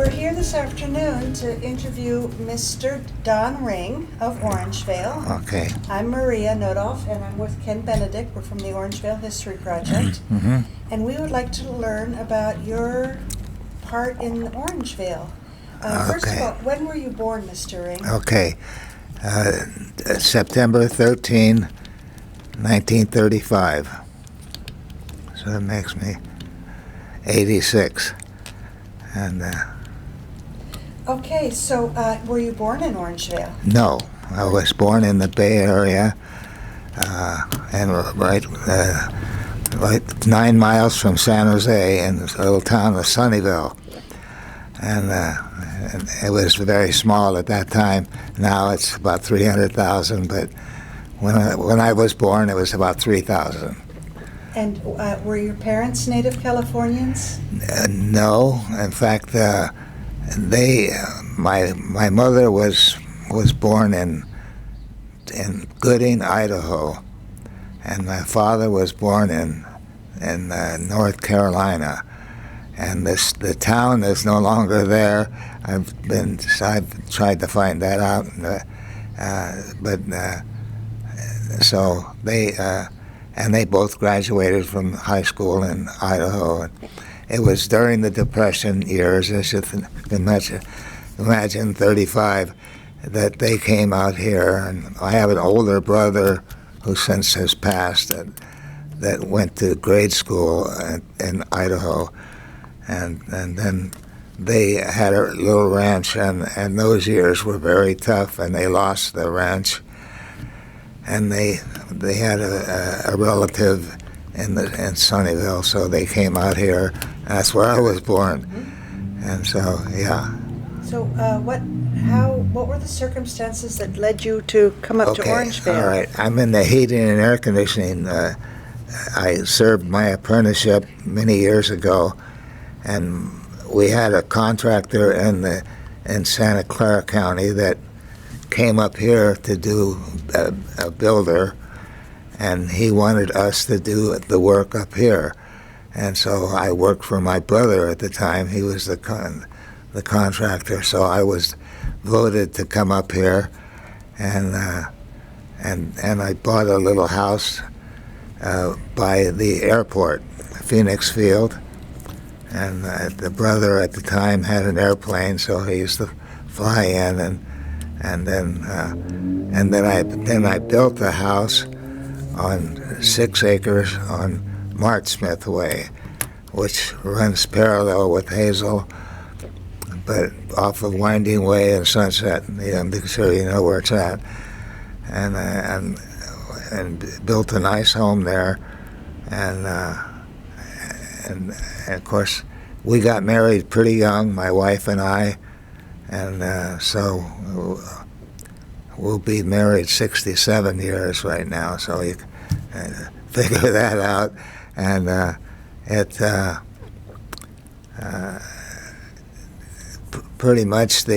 We're here this afternoon to interview Mr. Don Ring of Orangevale. Okay. I'm Maria Nodolf, and I'm with Ken Benedict. We're from the Orangevale History Project. Mm-hmm. And we would like to learn about your part in Orangevale. First of all, when were you born, Mr. Ring? Okay. September 13, 1935. So that makes me 86. And Okay, so were you born in Orangevale? no, I was born in the Bay Area, and right 9 miles from San Jose in this little town of Sunnyvale. And it was very small at that time. Now it's about 300,000, but when I was born, it was about 3,000. And were your parents native Californians? No, in fact, my mother was born in Gooding, Idaho, and my father was born in North Carolina. And the town is no longer there. I've tried to find that out, so they both graduated from high school in Idaho. It was during the Depression years, as you can imagine 35, that they came out here. And I have an older brother who since has passed that went to grade school in Idaho. And then they had a little ranch, and those years were very tough, and they lost the ranch. And they had a relative in Sunnyvale, so they came out here. That's where I was born. Mm-hmm. And so, yeah. So what were the circumstances that led you to come up to Orangevale? All right. I'm in the heating and air conditioning. I served my apprenticeship many years ago, and we had a contractor in Santa Clara County that came up here to do a builder, and he wanted us to do the work up here. And so I worked for my brother at the time. He was the contractor, so I was voted to come up here, and I bought a little house by the airport, Phoenix Field. And the brother at the time had an airplane, so he used to fly in, and then I built the house on 6 acres on Mart Smith Way, which runs parallel with Hazel, but off of Winding Way and Sunset. I'm sure you know where it's at, and built a nice home there, and of course, we got married pretty young, my wife and I, and so we'll be married 67 years right now, so you can figure that out. And pretty much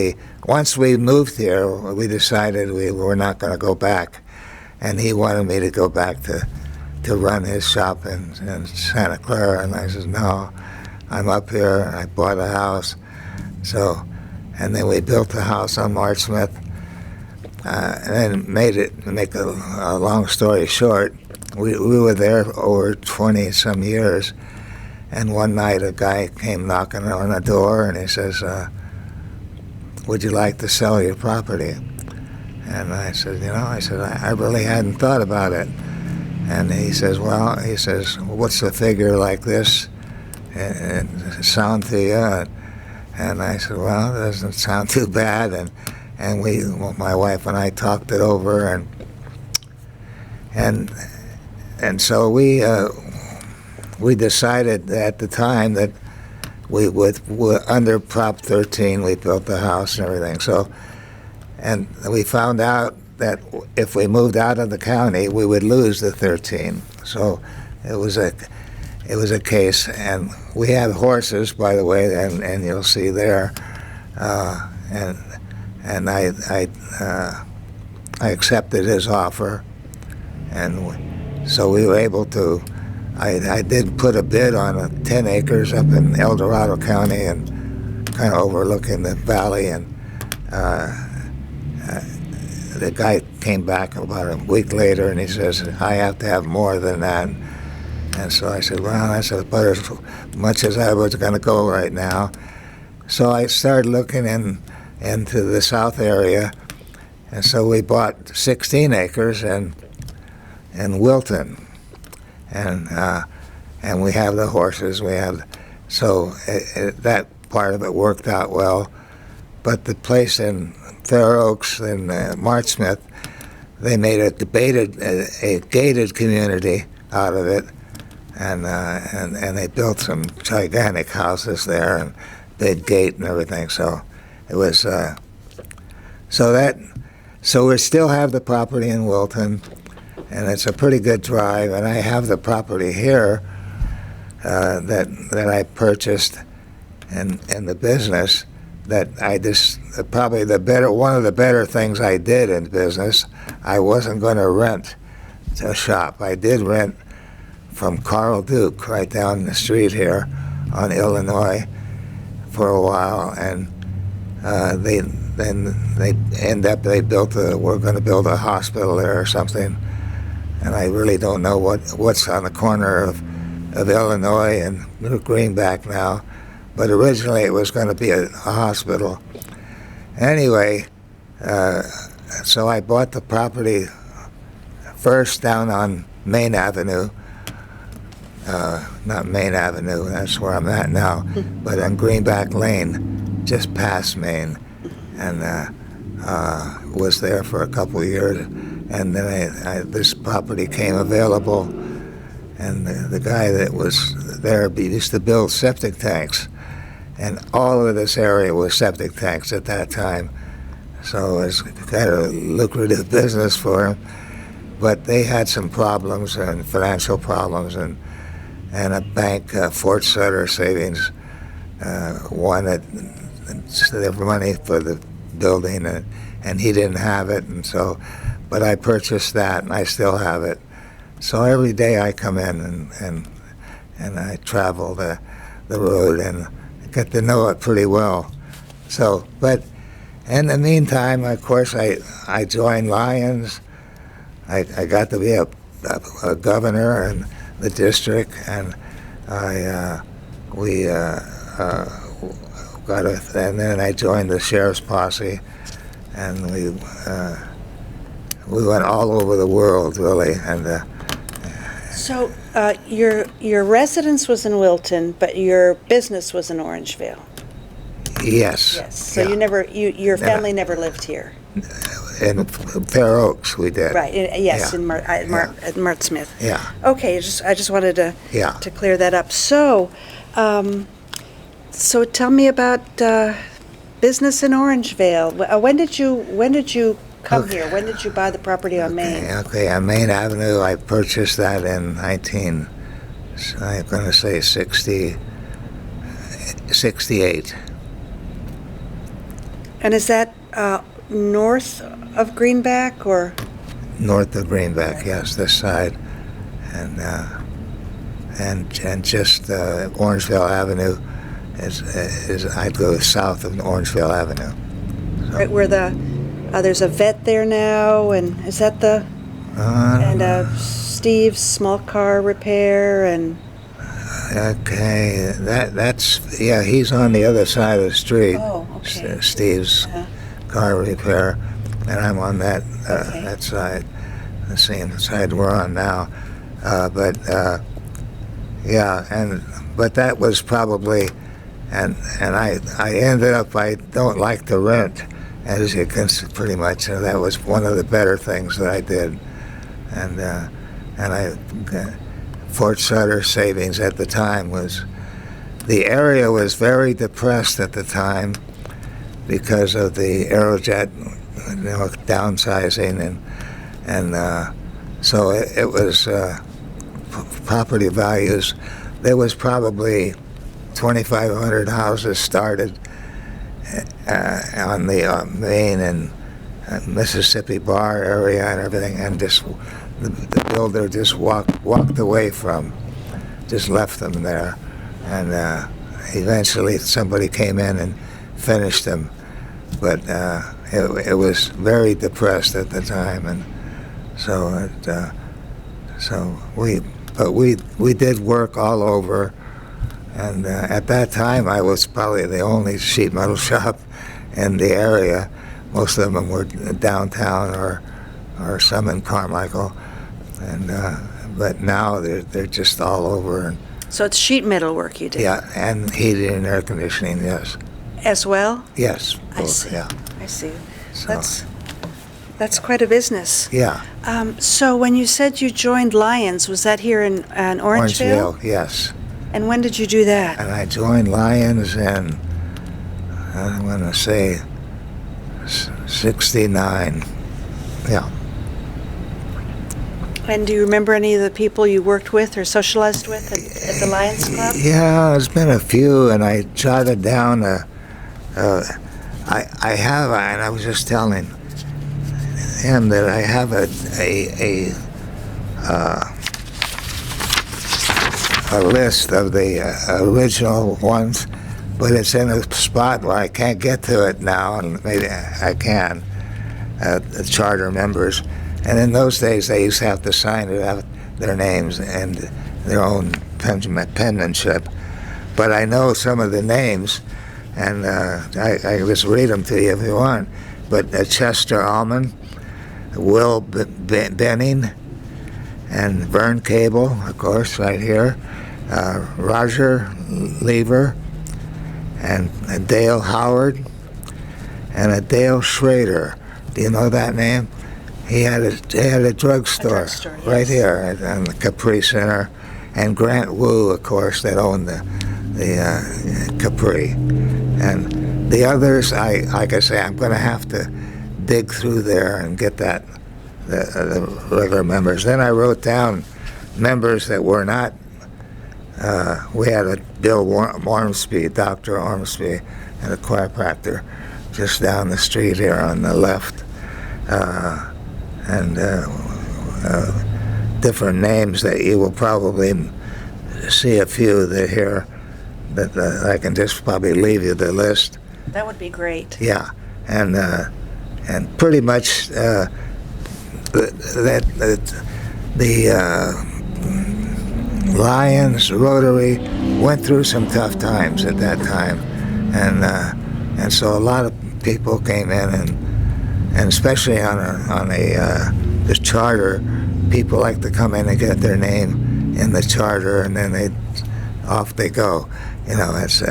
once we moved here, we decided we were not going to go back, and he wanted me to go back to run his shop in Santa Clara, and I said, no, I'm up here. I bought a house. So, and then we built the house on Mart Smith, and then make a long story short, we were there over 20-some years, and one night a guy came knocking on the door, and he says, would you like to sell your property? And I said, I really hadn't thought about it. And he says, what's a figure like this and sound to you? And I said, well, it doesn't sound too bad. And my wife and I talked it over, and so we decided at the time that we would under Prop 13, we built the house and everything. So, and we found out that if we moved out of the county, we would lose the 13. So it was a case, and we had horses, by the way, and you'll see there, and I accepted his offer, and so we were able to. I did put a bid on 10 acres up in El Dorado County, and kind of overlooking the valley, and the guy came back about a week later, and he says, I have to have more than that. And so I said, well, that's about as much as I was going to go right now. So I started looking into the south area, and so we bought 16 acres in Wilton, and we have the horses. That part of it worked out well. But the place in Fair Oaks in Martsmith, they made a gated community out of it, and they built some gigantic houses there and big gate and everything. So it was so we still have the property in Wilton, and it's a pretty good drive. And I have the property here that I purchased in the business. That I just probably one of the better things I did in business. I wasn't going to rent a shop. I did rent from Carl Duke right down the street here on Illinois for a while, and we're going to build a hospital there or something, and I really don't know what's on the corner of Illinois and Greenback now. But originally it was going to be a hospital. Anyway, so I bought the property first down on Main Avenue. Not Main Avenue, that's where I'm at now, but on Greenback Lane, just past Main. And was there for a couple of years. And then this property came available. And the guy that was there used to build septic tanks. And all of this area was septic tanks at that time. So it was kind of a lucrative business for him. But they had some problems and financial problems, and a bank, Fort Sutter Savings, wanted their money for the building, and he didn't have it. And so, but I purchased that, and I still have it. So every day I come in and I travel the road and get to know it pretty well. So, but in the meantime, of course, I joined Lions. I got to be a governor in the district, and and then I joined the sheriff's posse, and we went all over the world, really, and. So your residence was in Wilton, but your business was in Orangevale. Yes. Yes. So yeah. your family never lived here. In Fair Oaks, we did. Right. Yes. Yeah. At Martsmith. Yeah. Okay. I just wanted to clear that up. So, so tell me about business in Orangevale. When did you come here? When did you buy the property on Main? Okay, on Main Avenue, I purchased that in 68. And is that north of Greenback or? North of Greenback, yes, this side, and just Orangevale Avenue is I'd go south of Orangevale Avenue. So. Right where there's a vet there now, and is that Steve's small car repair and. Okay, that's he's on the other side of the street. Oh, okay. Steve's car repair, and I'm on that side, the same side we're on now. But that was probably, and I ended up, I don't like to rent, as you can see, pretty much. That was one of the better things that I did, and I. Fort Sutter Savings at the time the area was very depressed at the time because of the Aerojet, downsizing, and so it was property values. There was probably 2,500 houses started on the Maine and Mississippi Bar area and everything, and just. The builder just walked away from, just left them there, and eventually somebody came in and finished them. But it was very depressed at the time, and so we did work all over. And at that time, I was probably the only sheet metal shop in the area. Most of them were downtown or some in Carmichael, and but now they're just all over. And, So it's sheet metal work you do? yeah, and heating and air conditioning, yes. As well? Yes, I both, see. yeah. I see. So, That's quite a business. yeah, So when you said you joined Lions, was that here in Orangevale? Orangevale, yes. And when did you do that? And I joined Lions in, I want to say, 69. Yeah. And do you remember any of the people you worked with or socialized with at the Lions Club? Yeah, there's been a few, and I jotted down. I have, and I was just telling him that I have a list of the original ones, but it's in a spot where I can't get to it now, and maybe I can. The charter members, and in those days they used to have to sign it out their names and their own penmanship. But I know some of the names, and I just read them to you if you want. But Chester Allman, Will Benning, and Vern Cable, of course, right here, Roger Lever, and Dale Howard, and a Dale Schrader. Do you know that name? He had a drugstore right yes. here on the Capri Center, and Grant Wu, of course, that owned the Capri. And the others, like I say, I'm going to have to dig through there and get the regular members. Then I wrote down members that were not. We had a Bill Ormsby, Dr. Ormsby, and a chiropractor just down the street here on the left. And different names that you will probably see a few that here that I can just probably leave you the list. That would be great. Yeah, and pretty much the Lions Rotary went through some tough times at that time, and so a lot of people came in and especially on the charter, people like to come in and get their name in the charter, and then off they go. You know, it's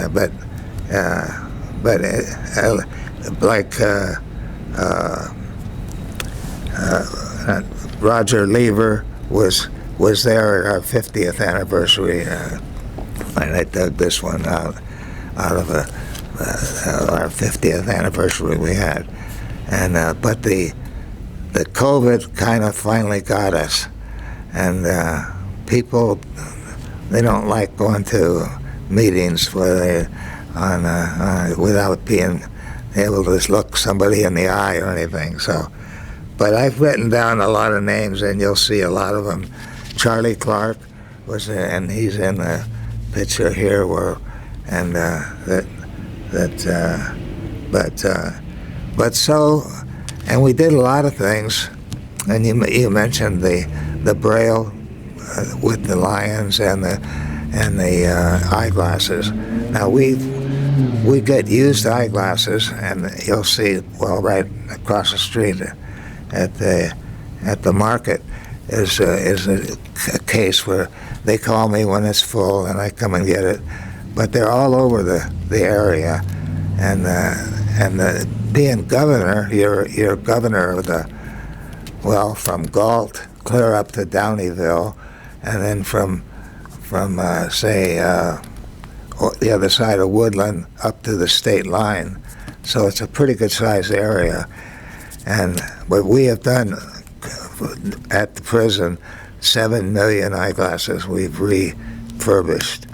like Roger Lever was there at our 50th anniversary, and I dug this one out of our 50th anniversary we had. And but the COVID kind of finally got us, and people, they don't like going to meetings where they without being able to just look somebody in the eye or anything. So, but I've written down a lot of names, and you'll see a lot of them. Charlie Clark was, and he's in the picture here, but so, and we did a lot of things, and you mentioned the Braille with the Lions and the eyeglasses. Now we get used eyeglasses, and you'll see, well, right across the street at the market is a case where they call me when it's full, and I come and get it. But they're all over the area, and being governor, you're governor of from Galt clear up to Downeyville, and then from say the other side of Woodland up to the state line. So it's a pretty good sized area. And what we have done at the prison, 7 million eyeglasses we've refurbished.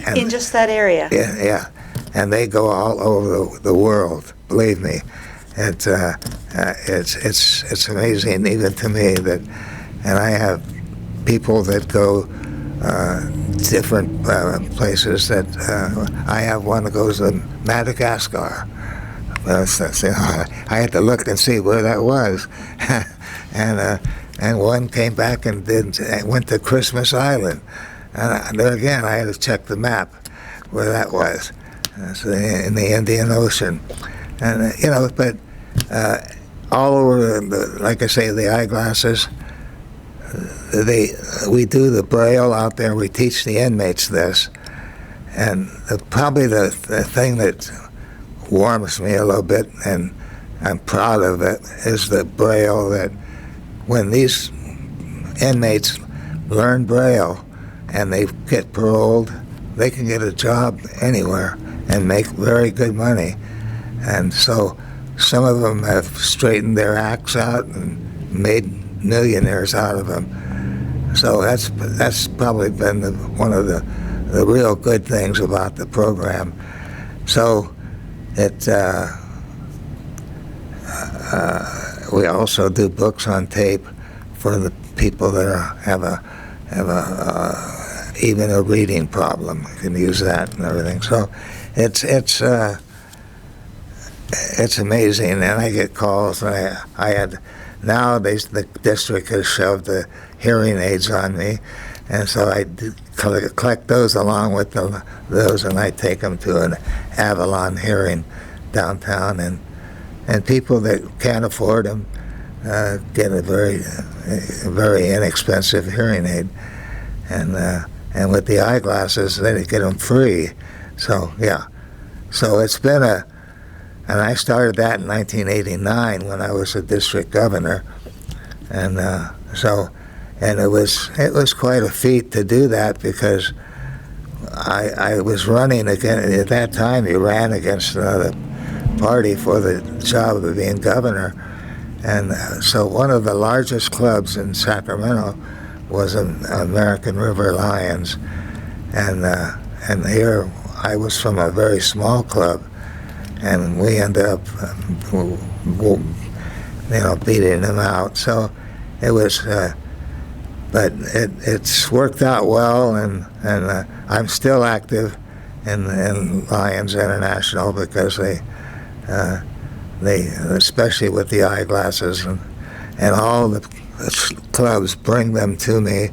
And in just that area? Yeah. And they go all over the world. Believe me, it's amazing even to me that, and I have people that go different places that I have one that goes to Madagascar. I had to look and see where that was, and one came back and went to Christmas Island, and there again I had to check the map where that was. So in the Indian Ocean, and but all over, like I say, the eyeglasses. We do the Braille out there. We teach the inmates this, and probably the thing that warms me a little bit, and I'm proud of it, is the Braille. That when these inmates learn Braille and they get paroled, they can get a job anywhere and make very good money. And so some of them have straightened their acts out and made millionaires out of them. So that's probably been one of the real good things about the program. So we also do books on tape for the people that have even a reading problem. You can use that and everything. So it's amazing, and I get calls. And I had nowadays the district has shoved the hearing aids on me, and so I collect those along with those, and I take them to an Avalon Hearing downtown, and people that can't afford them get a very inexpensive hearing aid, and with the eyeglasses they get them free. So yeah, so it's been and I started that in 1989 when I was a district governor, and it was quite a feat to do that, because I was running again at that time. You ran against another party for the job of being governor, and so one of the largest clubs in Sacramento was American River Lions, and here I was from a very small club. And we ended up, beating them out. So it was, but it's worked out well, and I'm still active in Lions International, because they especially with the eyeglasses, and all the clubs bring them to me,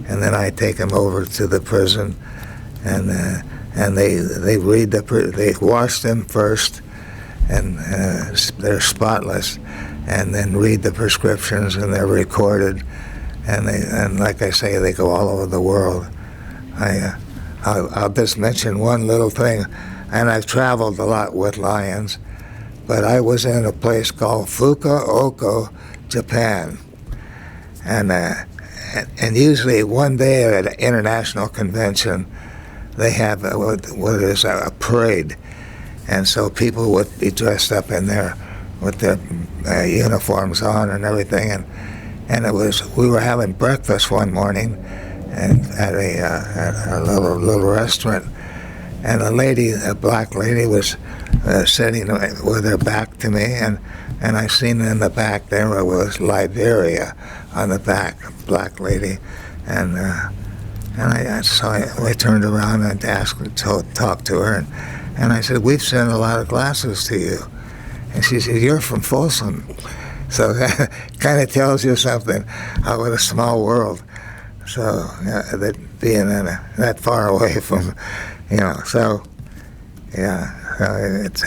and then I take them over to the prison, and they read they wash them first, and they're spotless, and then read the prescriptions, and they're recorded, and like I say, they go all over the world. I'll just mention one little thing, and I've traveled a lot with Lions, but I was in a place called Fukuoka, Japan, and usually one day at an international convention, they have what is a parade, and so people would be dressed up in there with their uniforms on and everything, and we were having breakfast one morning, and at a little restaurant, and a black lady was sitting with her back to me, and I seen in the back there was Liberia on the back, black lady, and I turned around and asked to talk to her, and I said, "We've sent a lot of glasses to you," and she said, "You're from Folsom," so that kind of tells you something. What a small world. So that being that far away from, so yeah, it's.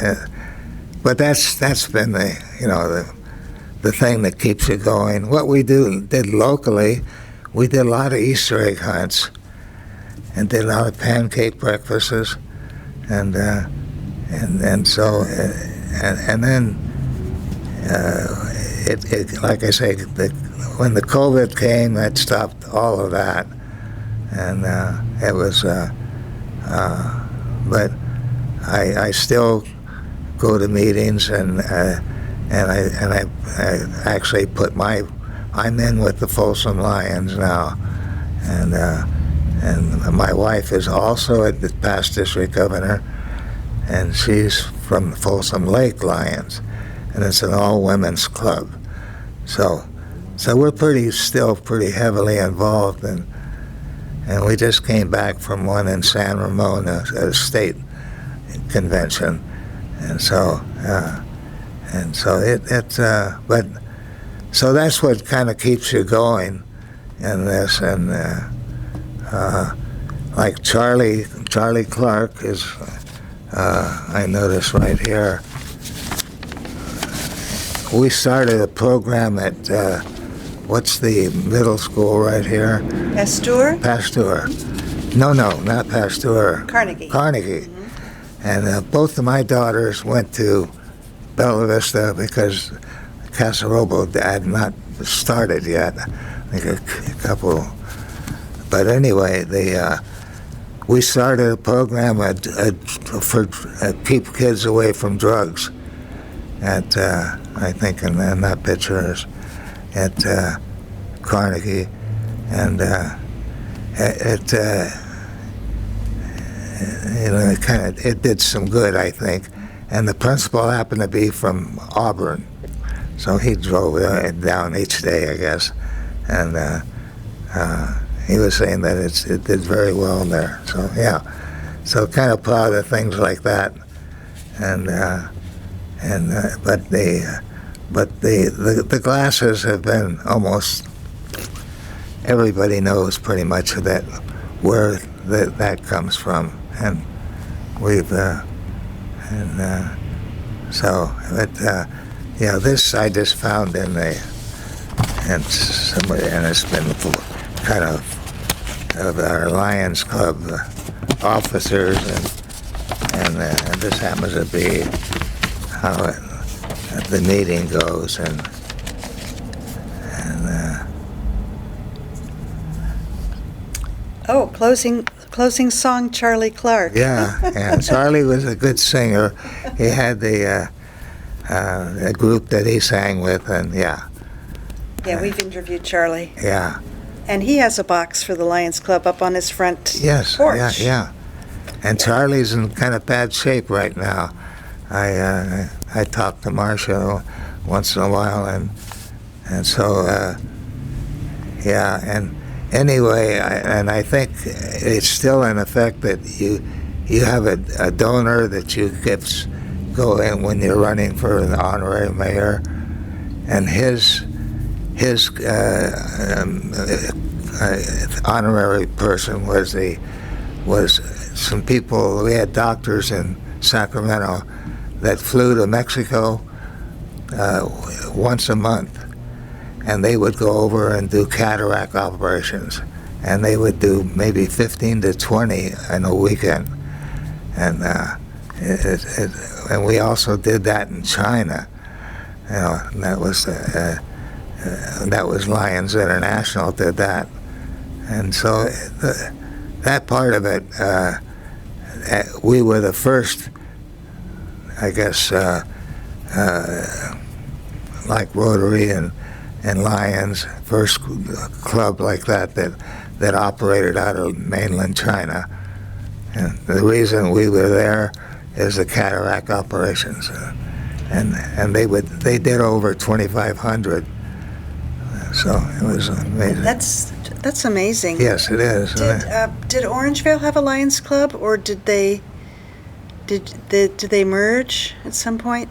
But that's been the thing that keeps you going. What we did locally. We did a lot of Easter egg hunts, and did a lot of pancake breakfasts, and so then it like I say, when the COVID came, that stopped all of that, and it was. But I still go to meetings, and I actually put I'm in with the Folsom Lions now, and my wife is also the past district governor, and she's from the Folsom Lake Lions, and it's an all-women's club. So we're still pretty heavily involved and we just came back from one in San Ramon, a state convention, and so but so that's what kind of keeps you going in this, and like Charlie Clark is, I notice right here. We started a program at what's the middle school right here? Pasteur. No, not Pasteur. Carnegie. Mm-hmm. And both of my daughters went to Bella Vista because Casa Robo had not started yet. I think a couple. But anyway, we started a program for keep kids away from drugs at, I think, in that picture is at Carnegie. And it did some good, I think. And the principal happened to be from Auburn, so he drove down each day, I guess. And he was saying that it did very well there. So yeah, so kind of proud of things like that. But the glasses have been almost everybody knows pretty much that where that comes from, and we've this I just found in somebody, and it's been kind of our Lions Club officers, and this happens to be how the meeting goes, and closing song, Charlie Clark. yeah, Charlie was a good singer. He had a group that he sang with, and Yeah, we've interviewed Charlie. Yeah. And he has a box for the Lions Club up on his front porch. Yeah. And Charlie's in kind of bad shape right now. I talk to Marcia once in a while, and so and anyway, I think it's still in effect that you have a donor that you go in when you're running for the honorary mayor, and his honorary person was some people. We had doctors in Sacramento that flew to Mexico once a month, and they would go over and do cataract operations, and they would do maybe 15 to 20 in a weekend, and we also did that in China. And that was Lions International did that, and so that part of it, we were the first, I guess, like Rotary and Lions, first club like that operated out of mainland China. And the reason we were there is the cataract operations, and they did over 2,500. So it was amazing. That's amazing. Yes, it is. Did Orangevale have a Lions Club, or did they merge at some point?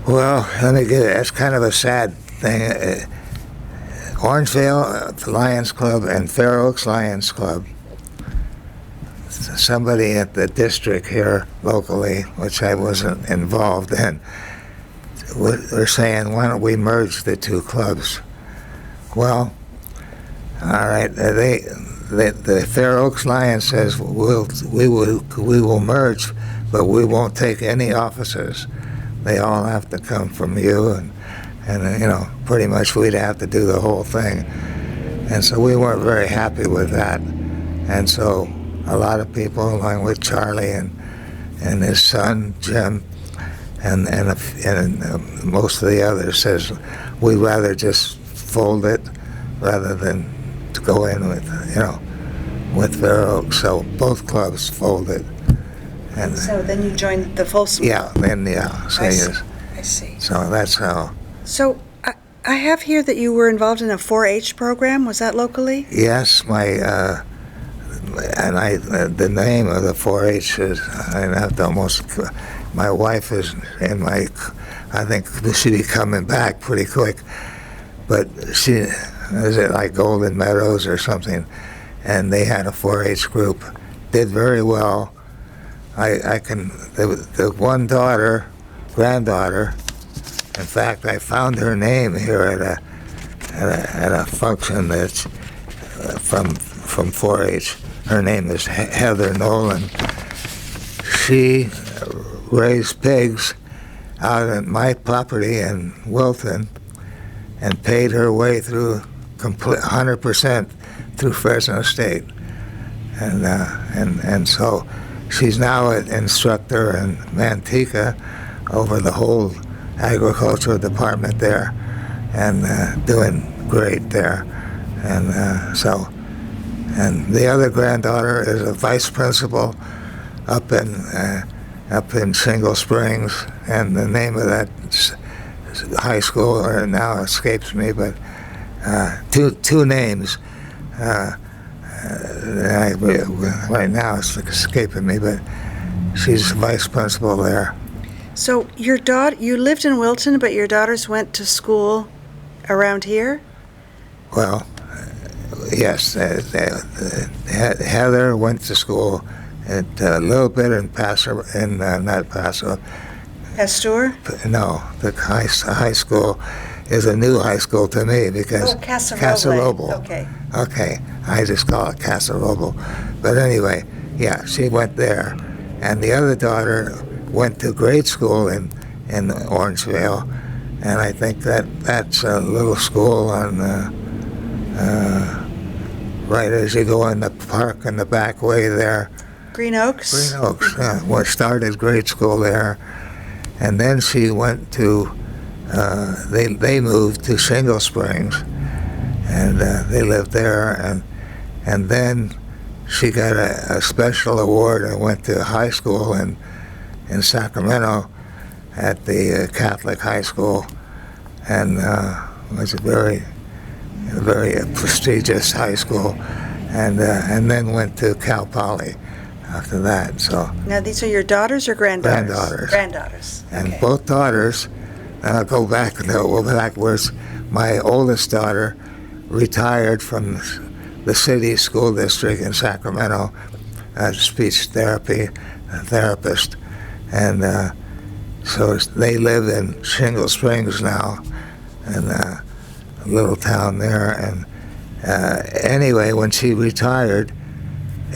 Well, let me get it. That's kind of a sad thing. Orangevale Lions Club and Fair Oaks Lions Club. Somebody at the district here locally, which I wasn't involved in, were saying, "Why don't we merge the two clubs?" Well, all right. The Fair Oaks Lions says we will merge, but we won't take any offices. They all have to come from you, and pretty much we'd have to do the whole thing. And so we weren't very happy with that. And so a lot of people, along with Charlie and his son Jim, and most of the others, says we'd rather just fold it rather than to go in with Fair Oaks. So both clubs folded. And so then you joined the Folsom Club. So I see. So that's how. So I have here that you were involved in a 4-H program. Was that locally? Yes, my and the name of the 4-H is, I have to almost, my wife is in my, I think she'll be coming back pretty quick, but she, is it like Golden Meadows or something, and they had a 4-H group, did very well. I can, the one daughter, granddaughter, in fact, I found her name here at a function that's from 4-H. Her name is Heather Nolan. She raised pigs out on my property in Wilton and paid her way through 100% through Fresno State, and so she's now an instructor in Manteca over the whole agricultural department there, and doing great there, and the other granddaughter is a vice principal up in Shingle Springs, and the name of that high school now escapes me, but two names. Right now it's escaping me, but she's vice principal there. So your daughter, you lived in Wilton, but your daughters went to school around here? Well, yes. Heather went to school at a little bit in Paso, not Paso. Pasteur? No, the high school is a new high school to me because Casa Roble. Okay. Okay, I just call it Casa Roble. But anyway, yeah, she went there, and the other daughter went to grade school in Orangevale, and I think that's a little school on right as you go in the park in the back way there. Green Oaks? Green Oaks. Well, started grade school there, and then she went to. They moved to Shingle Springs, and they lived there, and then she got a special award and went to high school in Sacramento at the Catholic high school, and was a very prestigious high school, and then went to Cal Poly after that. So now these are your daughters or granddaughters? Granddaughters. Granddaughters. And Okay. both daughters, I'll go backwards. My oldest daughter retired from the city school district in Sacramento as a speech therapist, and so they live in Shingle Springs now, in a little town there. And anyway, when she retired,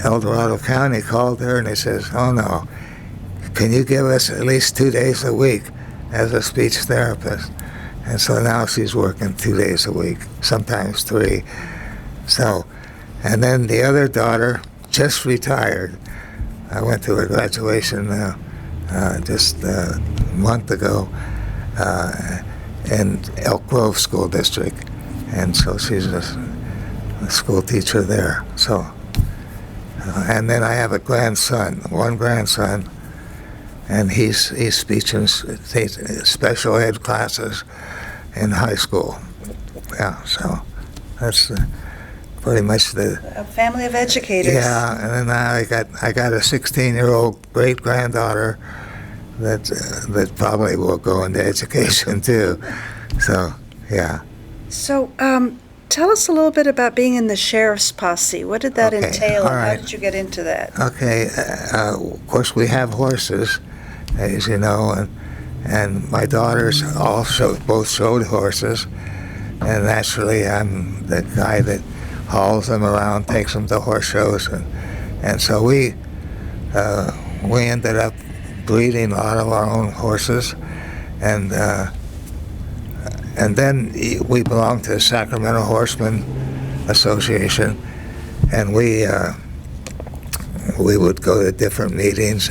El Dorado County called her and they says, "Oh no, can you give us at least 2 days a week as a speech therapist?" And so now she's working 2 days a week, sometimes 3. So, and then the other daughter just retired. I went to her graduation just a month ago in Elk Grove School District, and so she's a school teacher there. So, and then I have one grandson, and he's teaching special ed classes in high school. Yeah, so that's pretty much A family of educators. Yeah, and then I got a 16-year-old great granddaughter that probably will go into education too. So yeah. So tell us a little bit about being in the sheriff's posse. What did that Okay, entail, all and how right. did you get into that? Okay, of course we have horses, as you know, and my daughters both showed horses, and naturally I'm the guy that hauls them around, takes them to horse shows, and so we ended up breeding a lot of our own horses, and then we belonged to the Sacramento Horsemen Association, and we would go to different meetings,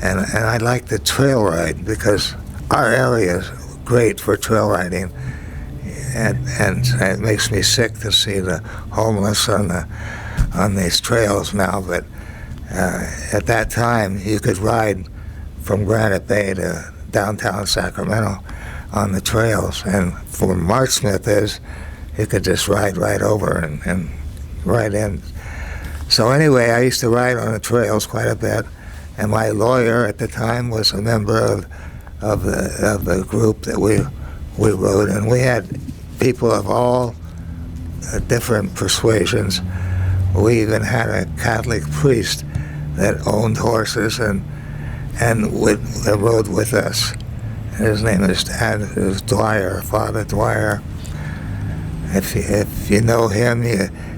and I liked the trail ride because our area is great for trail riding, and it makes me sick to see the homeless on these trails now, but at that time you could ride from Granite Bay to downtown Sacramento on the trails, and where Mark Smith is, you could just ride right over and right in. So anyway, I used to ride on the trails quite a bit, and my lawyer at the time was a member of the group that we rode, and we had people of all different persuasions. We even had a Catholic priest that owned horses and that rode with us. His name is Dwyer, Father Dwyer. If you know him,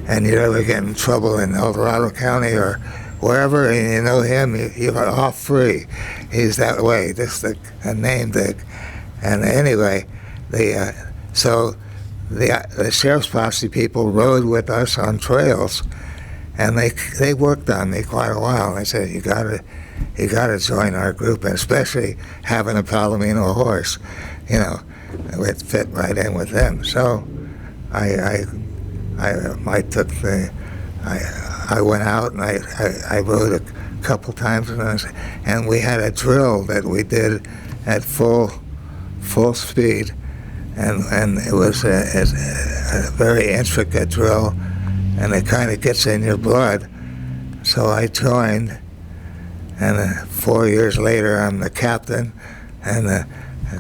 and you ever get in trouble in El Dorado County or wherever, and you know him, you're off free. He's that way, just a name that. And anyway, so the sheriff's posse people rode with us on trails, and they worked on me quite a while. They said, you gotta join our group, and especially having a Palomino horse, it would fit right in with them. So I went out and I rode a couple times, and we had a drill that we did at full speed, and it was a very intricate drill, and it kind of gets in your blood. So I joined, and 4 years later I'm the captain, and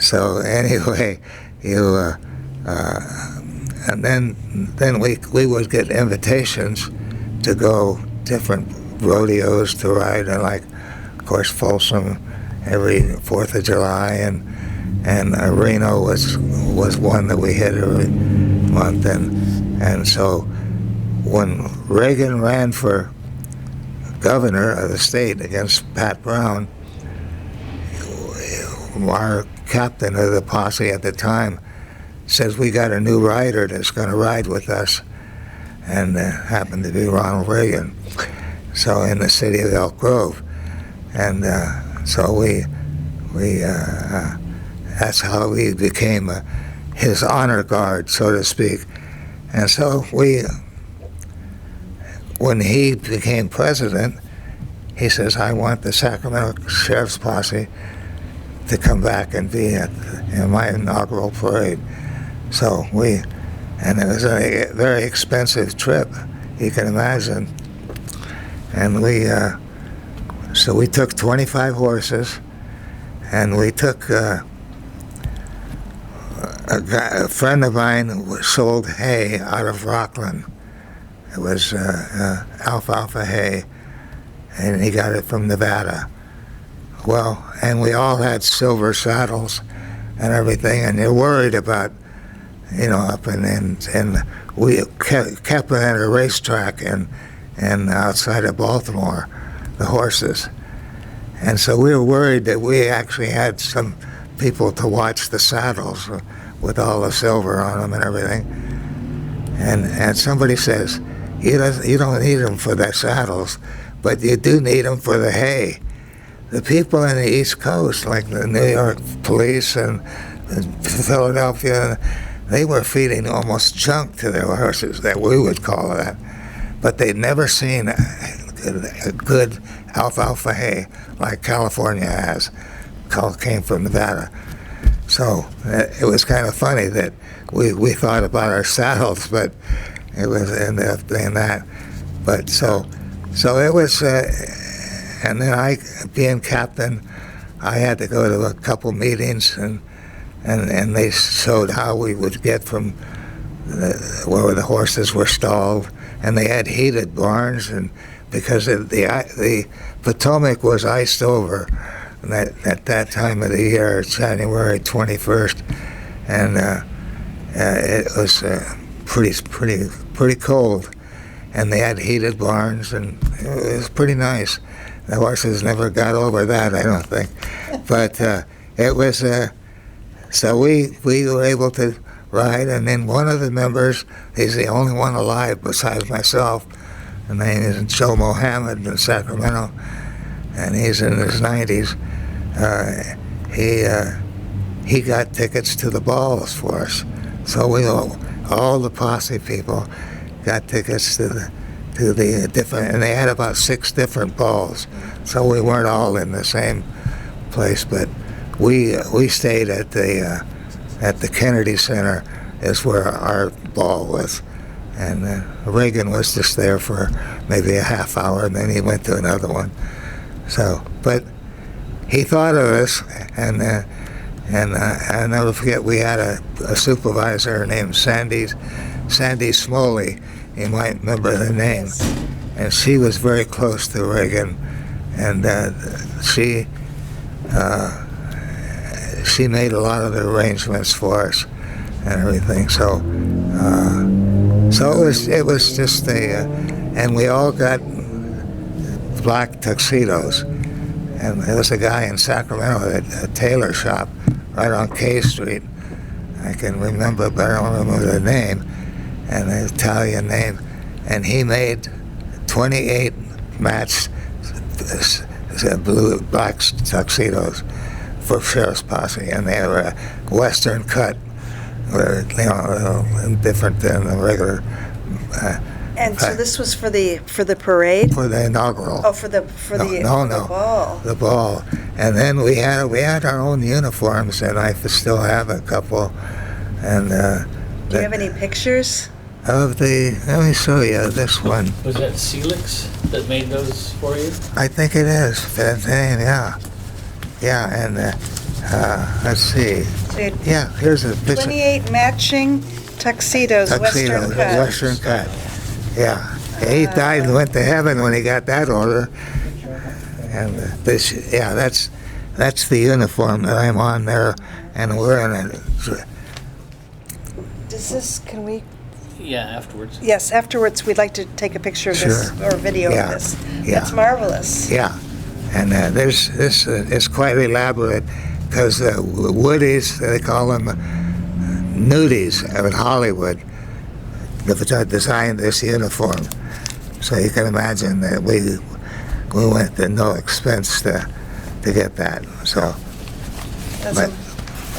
so anyway, and then we would get invitations to go different rodeos to ride, and like, of course, Folsom every 4th of July, and Reno was one that we hit every month, and so when Reagan ran for governor of the state against Pat Brown, our captain of the posse at the time says, we got a new rider that's going to ride with us, and happened to be Ronald Reagan, so in the city of Elk Grove, and so we that's how we became his honor guard, so to speak. And so when he became president, he says, I want the Sacramento Sheriff's Posse to come back and be in my inaugural parade. So and it was a very expensive trip, you can imagine. And so we took 25 horses, and we took a friend of mine sold hay out of Rockland. It was alfalfa hay, and he got it from Nevada. Well, and we all had silver saddles and everything, and you're worried about, up and we kept it at a racetrack and outside of Baltimore, the horses. And so we were worried that we actually had some people to watch the saddles with all the silver on them and everything. And somebody says, you don't need them for the saddles, but you do need them for the hay. The people in the East Coast, like the New York police and Philadelphia, they were feeding almost junk to their horses, that we would call that. But they'd never seen a good alfalfa hay like California has. Came from Nevada. So it was kind of funny that we thought about our saddles, but it was ended up being that. But so it was, and then I, being captain, I had to go to a couple meetings, and they showed how we would get from where the horses were stalled, and they had heated barns, and because the Potomac was iced over at that time of the year, January 21st, and it was pretty cold, and they had heated barns, and it was pretty nice. The horses never got over that, I don't think, but it was. So we were able to ride, and then one of the members, he's the only one alive besides myself. The name is Joe Mohammed in Sacramento, and he's in his 90s. He got tickets to the balls for us. So we all the posse people got tickets to the different, and they had about 6 different balls. So we weren't all in the same place, but we stayed at the Kennedy Center, is where our ball was, And Reagan was just there for maybe a half hour, and then he went to another one. So, but he thought of us, and I'll never forget, we had a supervisor named Sandy Smoley. You might remember the name. And she was very close to Reagan, and she made a lot of the arrangements for us and everything. So it was just and we all got black tuxedos. And there was a guy in Sacramento at a tailor shop right on K Street. I can remember, but I don't remember the name, and an Italian name. And he made 28 matched black tuxedos for sheriff's posse, and they were a Western cut, different than the regular. And so this was for the parade? For the inaugural. Oh, for the ball. The ball. And then we had our own uniforms, and I still have a couple. And do you have any pictures? Let me show you this one. Was that Celix that made those for you? I think it is. That's the name, yeah. Yeah, and let's see. Yeah, here's a picture. 28 matching tuxedos, Western cut. Western cut. Yeah. He died and went to heaven when he got that order. And that's the uniform that I'm on there, and we're in it. Can we? Yeah, afterwards. Yes, afterwards we'd like to take a picture of this, Sure. or video Yeah. of this. Yeah. That's marvelous. Yeah, and this is quite elaborate, because Woodies, they call them nudies in Hollywood, designed this uniform. So you can imagine that we went to no expense to get that. So, That's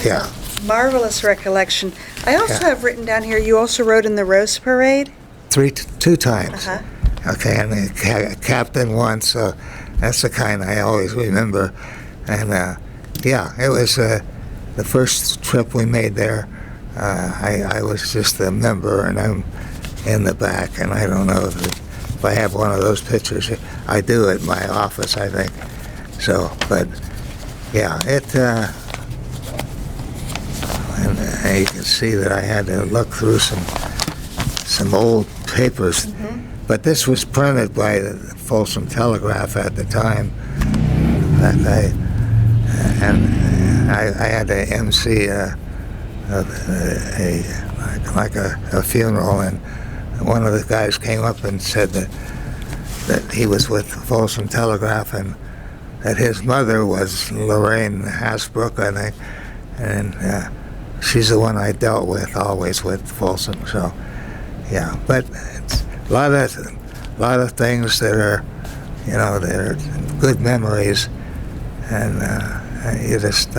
yeah. marvelous recollection. I also Yeah. have written down here, you also rode in the Rose Parade? Two times. Uh-huh. Okay, and the captain once, so that's the kind I always remember. And yeah, it was the first trip we made there. I was just a member, and I'm in the back, and I don't know if I have one of those pictures. I do at my office, I think. So, but yeah, and you can see that I had to look through some old papers. Mm-hmm. But this was printed by the Folsom Telegraph at the time. That I had to MC a funeral, and one of the guys came up and said that he was with Folsom Telegraph, and that his mother was Lorraine Hasbrook, I think, and she's the one I dealt with always with Folsom. So yeah, but it's a lot of things that are, that are good memories, and you just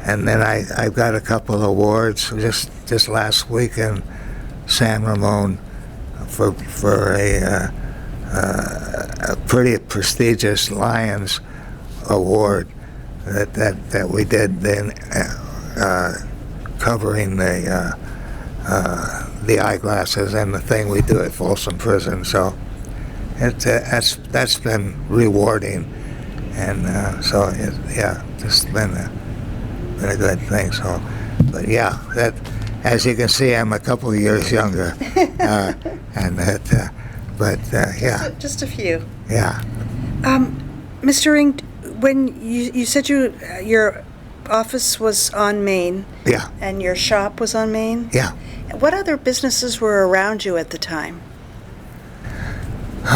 and then I got a couple of awards just last week in San Ramon for a pretty prestigious Lions award that we did then, covering the eyeglasses and the thing we do at Folsom Prison. So that's been rewarding, and so just been a good thing. So, but yeah, that, as you can see, I'm a couple of years younger, and that, but yeah. Just a few. Yeah. Mr. Ring, when you said your office was on Main. Yeah. And your shop was on Main? Yeah. What other businesses were around you at the time?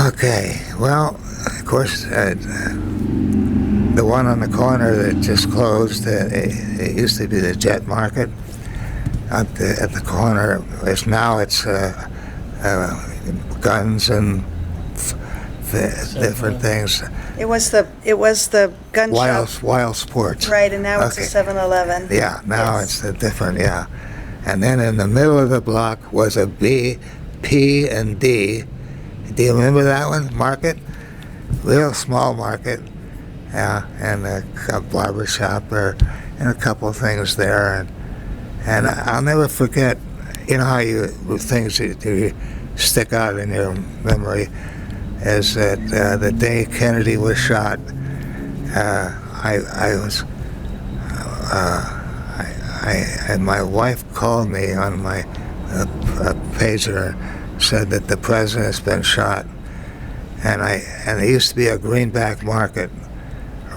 Okay. Well, of course, the one on the corner that just closed, it used to be the Jet Market at the corner. It's guns and different things. It was the gun shop. Wild Sports. Right, and now it's a Okay. 7-Eleven. Yeah, now Yes. it's a different, yeah. And then in the middle of the block was a B, P, and D. Do you remember that one? Market? Real small market. Yeah, and a barber shop and a couple of things there. And I'll never forget, you know how things that you stick out in your memory is that the day Kennedy was shot, my wife called me on my pager, said that the president's been shot, and there used to be a greenback market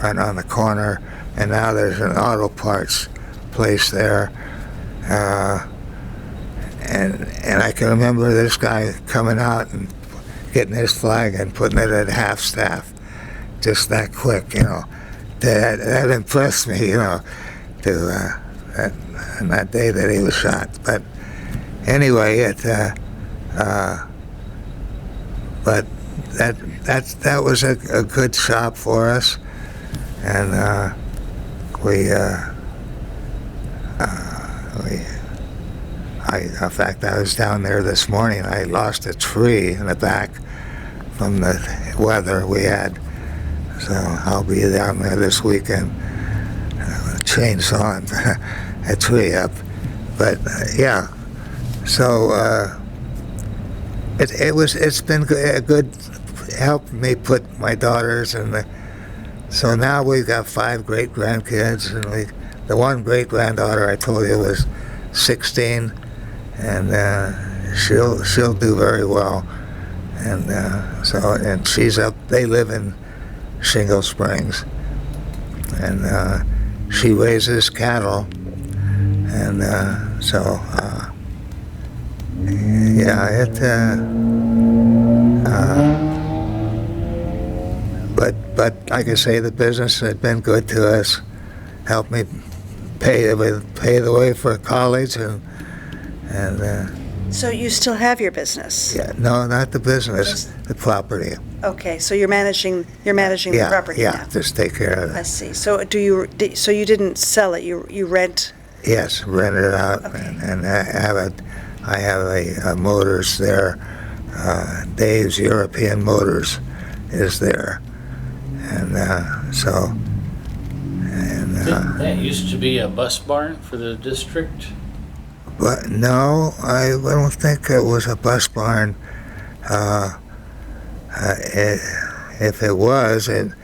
right on the corner, and now there's an auto parts place there, and I can remember this guy coming out and getting his flag and putting it at half staff, just that quick, you know. That impressed me, you know, on that day that he was shot. But anyway, but that was a good shop for us, and in fact, I was down there this morning. I lost a tree in the back from the weather we had, so I'll be down there this weekend chainsawing a tree up. But yeah, so it's been a good help me put my daughters in the. So now we've got 5 great grandkids, and the one great granddaughter I told you was 16, and she'll do very well, and and she's up. They live in Shingle Springs, and she raises cattle, and yeah, but like I say, the business had been good to us, helped me pay the way for college, and So you still have your business? yeah, no, not the business, the property. Okay, so you're managing the property Yeah, now? just take care of I it. see. So so you didn't sell it, you rent? Yes, rent it out, Okay. and I have a motors there. Dave's European Motors is there, and That used to be a bus barn for the district? but no, I don't think it was a bus barn. If it was, the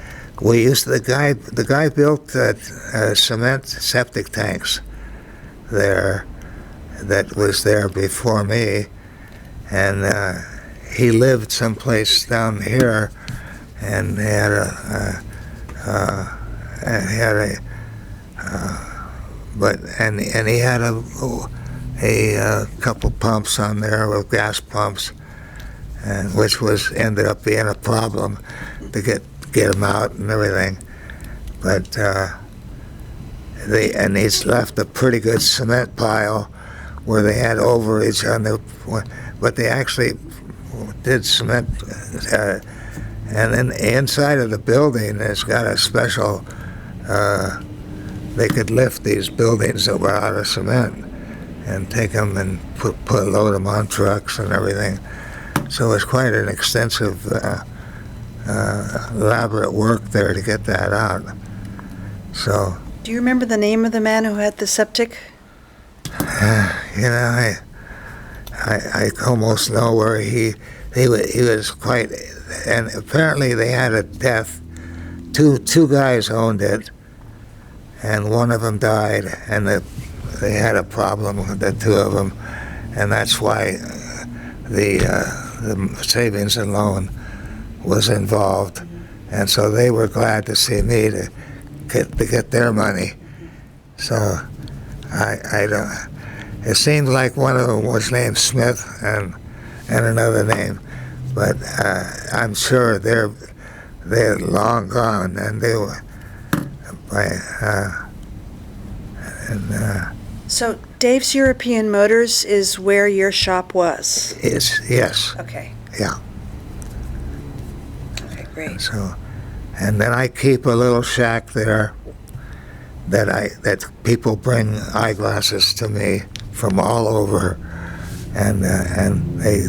guy built cement septic tanks there that was there before me, and he lived someplace down here, and he had a couple pumps on there with gas pumps, and which ended up being a problem to get them out and everything. But he's left a pretty good cement pile where they had overage on but they actually did cement. And then inside of the building, it's got a special. They could lift these buildings that were out of cement and take them and load them on trucks and everything. So it's quite an extensive, elaborate work there to get that out. So, Do you remember the name of the man who had the septic? you know, I almost know where he was quite, and apparently they had a death. Two guys owned it, and one of them died, and they had a problem with the two of them, and that's why the savings and loan was involved, and so they were glad to see me to get their money. So I don't. It seemed like one of them was named Smith and another name, but I'm sure they're long gone, and they were So Dave's European Motors is where your shop was? Yes, Okay, yeah. okay, great. So, and then I keep a little shack there that people bring eyeglasses to me from all over, and they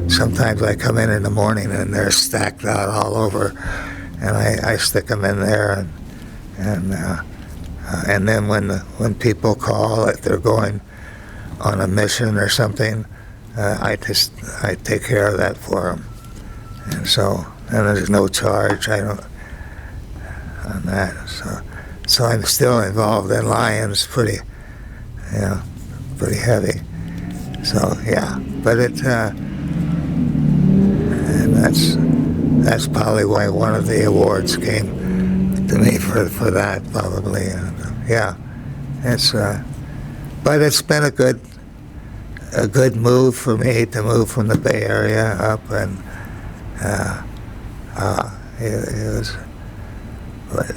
sometimes I come in the morning and they're stacked out all over, and I stick them in there, and then when people call, if they're going on a mission or something, I take care of that for them. And so, and there's no charge. I don't on that. So I'm still involved in lions, pretty heavy. So yeah, but and that's probably why one of the awards came to me for that, probably. And, yeah, it's but it's been a good move for me to move from the Bay Area up, and it was. But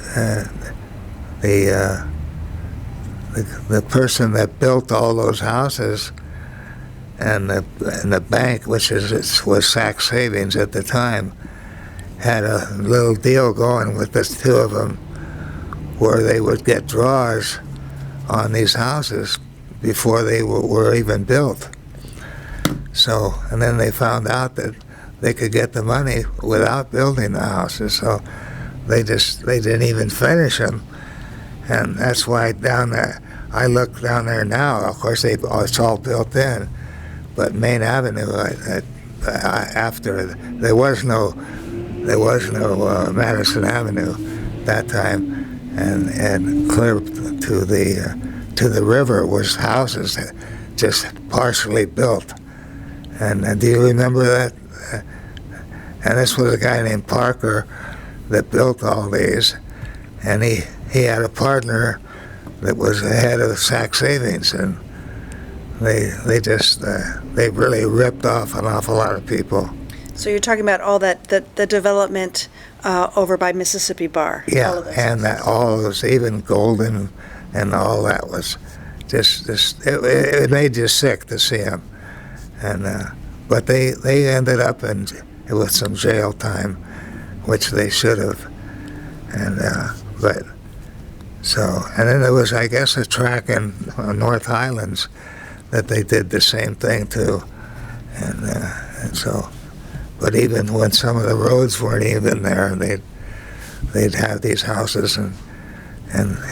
the person that built all those houses and the bank, which was Saks Savings at the time, had a little deal going with the two of them, where they would get draws on these houses before they were even built. So, and then they found out that they could get the money without building the houses. So they didn't even finish them, and that's why down there, I look down there now. Of course, it's all built in, but Main Avenue, after there was no Madison Avenue that time, and clear to the river was houses that just partially built. And do you remember that? And this was a guy named Parker that built all these, and he had a partner that was the head of Saks Savings, and they really ripped off an awful lot of people. So you're talking about all that, the development over by Mississippi Bar? Yeah, all of those and all of those, even Golden and all that was just it made you sick to see them. And but they ended up with some jail time, which they should have. And but so, and then there was, I guess, a track in North Highlands that they did the same thing to, and so. But even when some of the roads weren't even there, they'd have these houses, and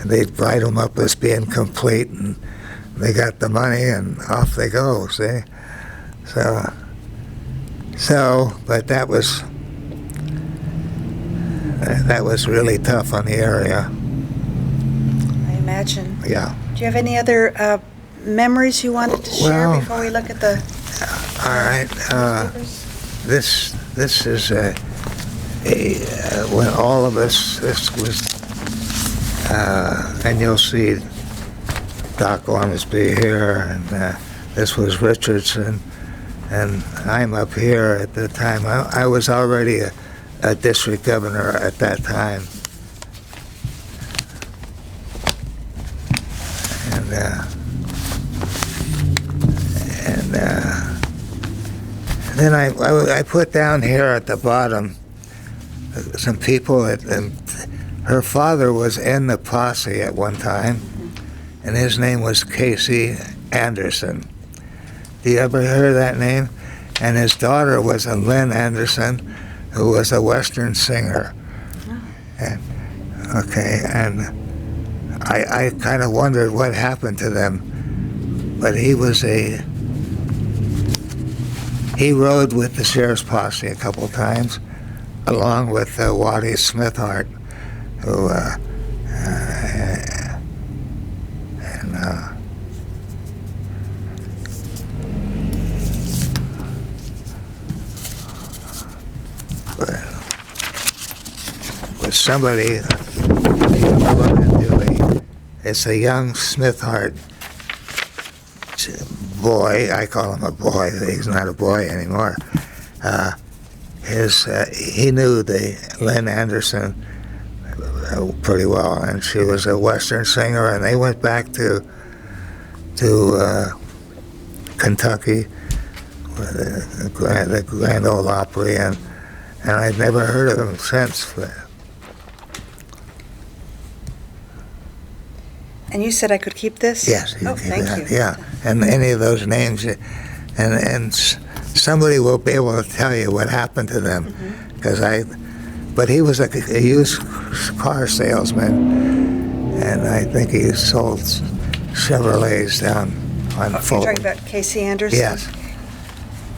they'd write them up as being complete, and they got the money, and off they go. See, so, but that was really tough on the area. I imagine. Yeah. Do you have any other memories you wanted to share before we look at the? All right. This is when all of us, this was, and you'll see Doc Ormsby here, and this was Richardson, and I'm up here at the time. I was already a district governor at that time. Then I put down here at the bottom some people and her father was in the posse at one time, and his name was Casey Anderson. Do you ever hear that name? And his daughter was a Lynn Anderson, who was a Western singer. And I kind of wondered what happened to them, but he rode with the sheriff's posse a couple times, along with Waddy Smithhart, who was somebody. It's a young Smithhart boy. I call him a boy. He's not a boy anymore. He knew the Lynn Anderson pretty well, and she was a Western singer, and they went back to Kentucky, the Grand Ole Opry, and I'd never heard of them since. But. And you said I could keep this? Yes. Thank you. Yeah, and any of those names, and somebody will be able to tell you what happened to them, because but he was a used car salesman, and I think he sold Chevrolets down on You're Fulton. talking about Casey Anderson? Yes.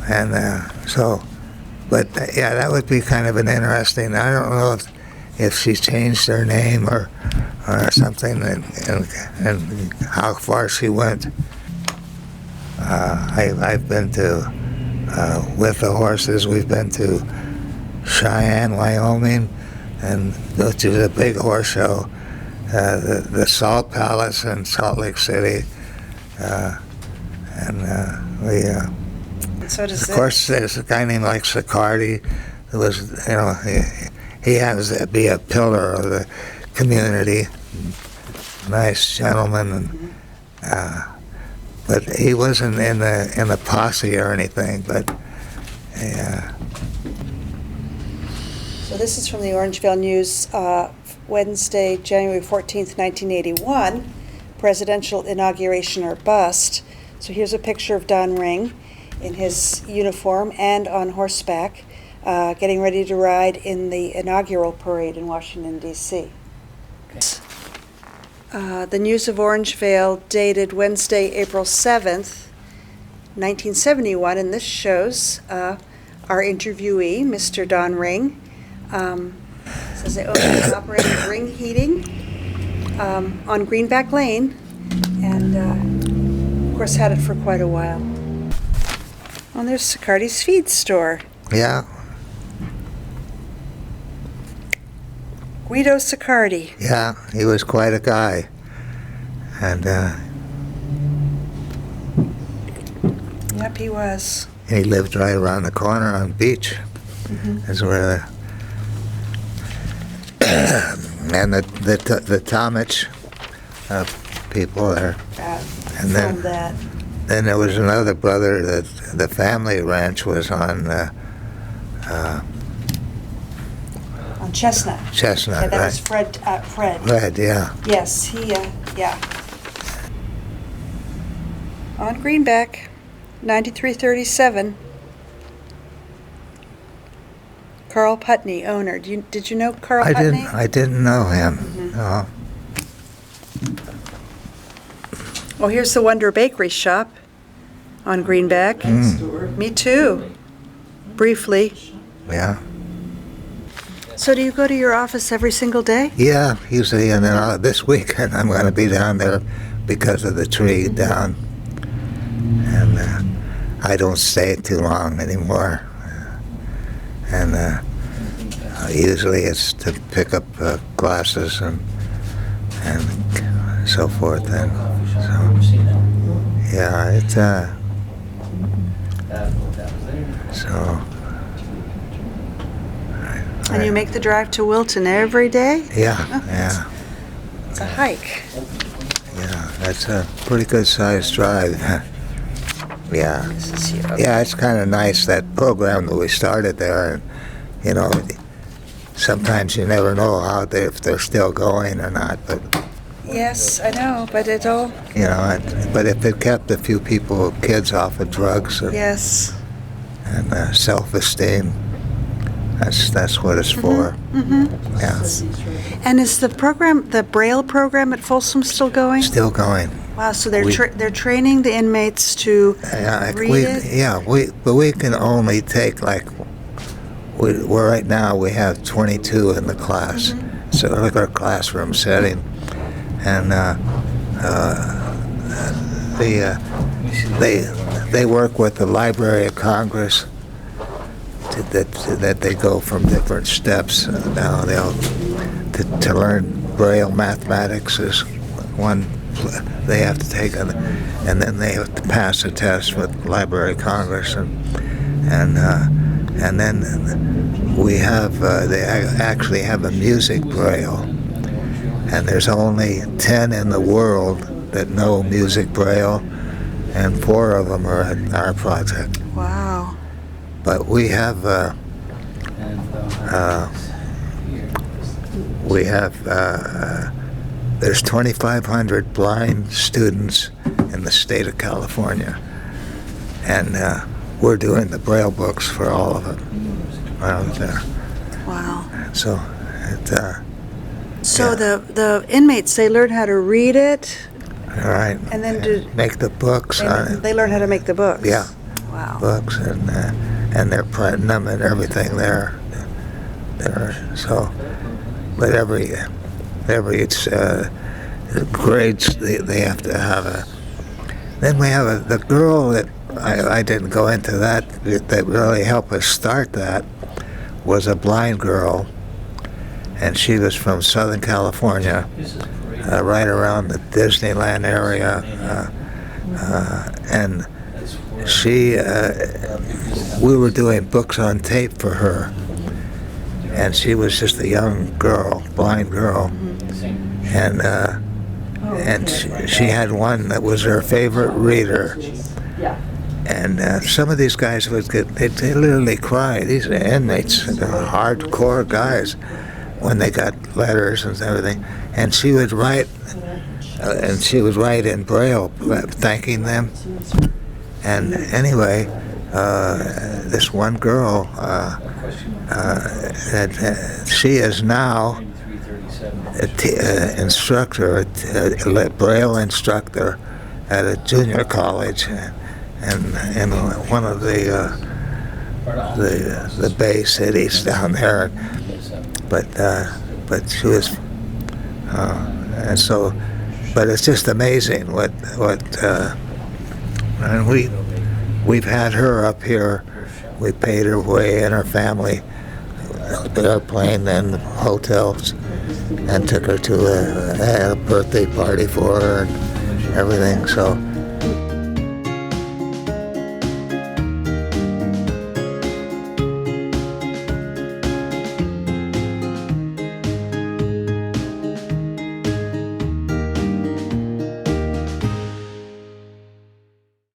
And but yeah, that would be kind of an interesting. I don't know if she changed her name or something, and how far she went. I've been to with the horses. We've been to Cheyenne, Wyoming, and which is a big horse show. The Salt Palace in Salt Lake City, and we. So does Of course, there's a guy named like Sicardi, who was, he happens to be a pillar of the community, nice gentleman, but he wasn't in the posse or anything. But yeah. So this is from the Orangevale News, Wednesday, January 14th, 1981, presidential inauguration or bust. So here's a picture of Don Ring in his uniform and on horseback, getting ready to ride in the inaugural parade in Washington, D.C. The News of Orangevale, dated Wednesday, April 7th, 1971, and this shows our interviewee, Mr. Don Ring. Says they own and operated Ring Heating on Greenback Lane, and of course had it for quite a while. Oh, there's Sicardi's feed store. Yeah. Guido Sicardi. Yeah, he was quite a guy, and Yep, he was. he lived right around the corner on Beach. Is where and the Tomich people there. And then- Filmed that. Then there was another brother that the family ranch was on On Chestnut. Chestnut, Yeah, that was right? Fred. Red, yeah. Yes, he, yeah. On Greenback, 9337. Carl Putney, owner. Did you know Carl Putney? I didn't know him. No. Oh, here's the Wonder Bakery shop on Greenback. Me too, briefly. Yeah. So do you go to your office every single day? Yeah, usually, and then this weekend I'm going to be down there because of the tree down. And I don't stay too long anymore. And usually it's to pick up glasses and so forth. And so, yeah, it's so. And you make the drive to Wilton every day? Yeah, yeah, It's a hike. yeah. That's a pretty good sized drive. Yeah. This is here. Yeah, it's kind of nice, that program that we started there. And, sometimes you never know if they're still going or not. But, Yes, I know, but it all, but if it kept a few kids off of drugs yes. and self-esteem, that's what it's for. Yeah, And is the Braille program at Folsom still going? still going. Wow, so they're We- they're training the inmates to Yeah, read it? but we can only take we're right now we have 22 in the class, so like our classroom setting, and they work with the Library of Congress that they go from different steps. Now to learn Braille mathematics is one they have to take, and then they have to pass a test with Library of Congress, and then we have they actually have a music Braille, and there's only 10 in the world that know music Braille, and 4 of them are at our project. Wow. But we have there's 2,500 blind students in the state of California, and we're doing the Braille books for all of them around there. Wow. So So the inmates, they learn how to read it All right. And then make the books on it. they learn how to make the books? Yeah. Wow. Books and they're printing them and everything there. So, but every it's grades they have to have a. Then we have the girl that I didn't go into that really helped us start that was a blind girl, and she was from Southern California, right around the Disneyland area, and she we were doing books on tape for her, and she was just a young girl, blind girl, and she had one that was her favorite reader. And some of these guys they literally cry. These are inmates, hardcore guys, when they got letters and everything. And she would write in Braille, thanking them. And anyway, this one girl, she is now an instructor, a Braille instructor at a junior college, and in one of the Bay cities down there. But she was, and so, but it's just amazing what and we've had her up here. We paid her way and her family, the airplane and the hotels, and took her to a birthday party for her and everything. So